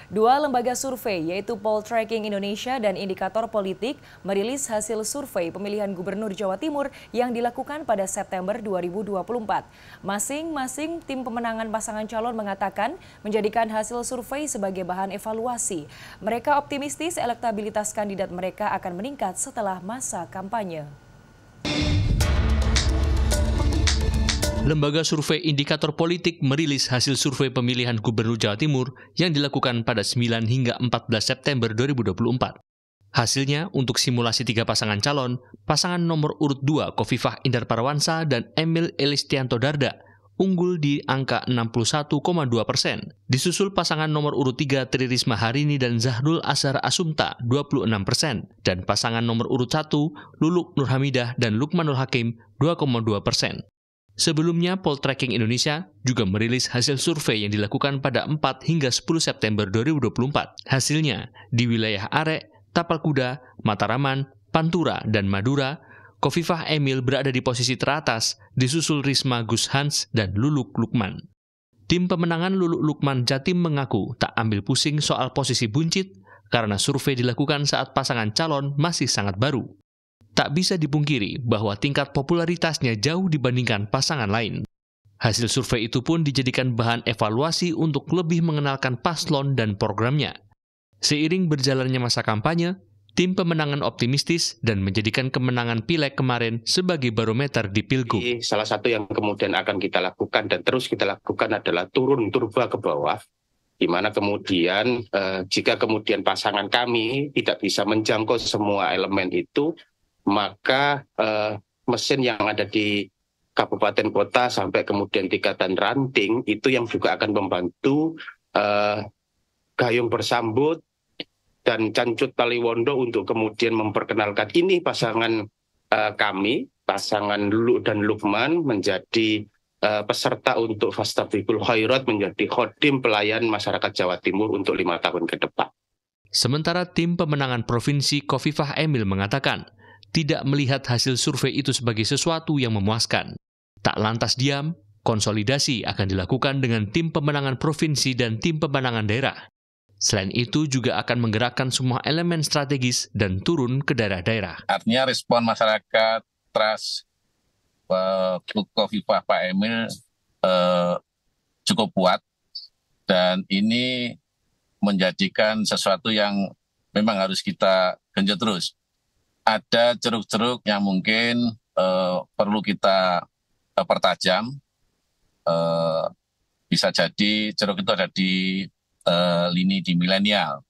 Dua lembaga survei yaitu Poltreking Indonesia dan Indikator Politik merilis hasil survei pemilihan Gubernur Jawa Timur yang dilakukan pada September 2024. Masing-masing tim pemenangan pasangan calon mengatakan menjadikan hasil survei sebagai bahan evaluasi. Mereka optimistis elektabilitas kandidat mereka akan meningkat setelah masa kampanye. Lembaga survei Indikator Politik merilis hasil survei pemilihan Gubernur Jawa Timur yang dilakukan pada 9 hingga 14 September 2024. Hasilnya untuk simulasi 3 pasangan calon, pasangan nomor urut 2 Khofifah Indar Parawansa dan Emil Elistianto Dardak unggul di angka 61,2%. Disusul pasangan nomor urut 3 Tri Risma Harini dan Zahrul Azhar Asumta 26%. Dan pasangan nomor urut 1 Luluk Nurhamidah dan Lukmanul Hakim 2,2%. Sebelumnya, Poltreking Indonesia juga merilis hasil survei yang dilakukan pada 4 hingga 10 September 2024. Hasilnya, di wilayah Arek, Tapal Kuda, Mataraman, Pantura, dan Madura, Khofifah Emil berada di posisi teratas, disusul Risma Gus Hans dan Luluk Lukman. Tim pemenangan Luluk Lukman Jatim mengaku tak ambil pusing soal posisi buncit karena survei dilakukan saat pasangan calon masih sangat baru. Tak bisa dipungkiri bahwa tingkat popularitasnya jauh dibandingkan pasangan lain. Hasil survei itu pun dijadikan bahan evaluasi untuk lebih mengenalkan paslon dan programnya. Seiring berjalannya masa kampanye, tim pemenangan optimistis dan menjadikan kemenangan Pileg kemarin sebagai barometer di Pilgub. Salah satu yang kemudian akan kita lakukan dan terus kita lakukan adalah turun turba ke bawah, di mana kemudian jika kemudian pasangan kami tidak bisa menjangkau semua elemen itu, maka mesin yang ada di kabupaten kota sampai kemudian tingkatan ranting itu yang juga akan membantu Gayung Bersambut dan Cancut Taliwondo untuk kemudian memperkenalkan ini pasangan kami, pasangan Luluk dan Lukman menjadi peserta untuk Fastabiqul Khairat, menjadi khodim pelayan masyarakat Jawa Timur untuk 5 tahun ke depan. Sementara tim pemenangan Provinsi Khofifah Emil mengatakan, tidak melihat hasil survei itu sebagai sesuatu yang memuaskan. Tak lantas diam, konsolidasi akan dilakukan dengan tim pemenangan provinsi dan tim pemenangan daerah. Selain itu juga akan menggerakkan semua elemen strategis dan turun ke daerah-daerah. Artinya respon masyarakat trust Khofifah Pak Emil cukup kuat dan ini menjadikan sesuatu yang memang harus kita genjot terus. Ada ceruk-ceruk yang mungkin perlu kita pertajam. Bisa jadi ceruk itu ada di lini di milenial.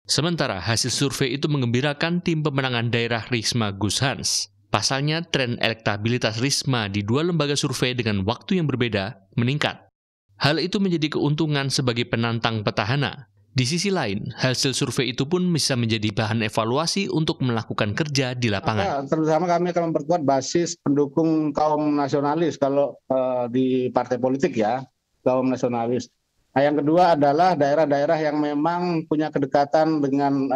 Sementara hasil survei itu menggembirakan tim pemenangan daerah Risma Gus Hans. Pasalnya, tren elektabilitas Risma di 2 lembaga survei dengan waktu yang berbeda meningkat. Hal itu menjadi keuntungan sebagai penantang petahana. Di sisi lain, hasil survei itu pun bisa menjadi bahan evaluasi untuk melakukan kerja di lapangan. Terutama kami akan memperkuat basis pendukung kaum nasionalis kalau di partai politik ya, kaum nasionalis. Nah, yang kedua adalah daerah-daerah yang memang punya kedekatan dengan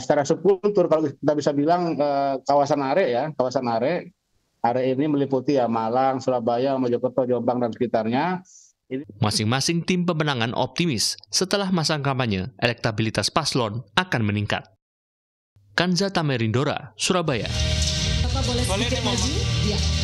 secara subkultur, kalau kita bisa bilang kawasan Arek ya, kawasan Arek. Arek ini meliputi ya Malang, Surabaya, Mojokerto, Jombang dan sekitarnya. Masing-masing tim pemenangan optimis setelah masa kampanye, elektabilitas paslon akan meningkat. Kanza Tamerindora, Surabaya. Bapak boleh sedikit maju? Ya.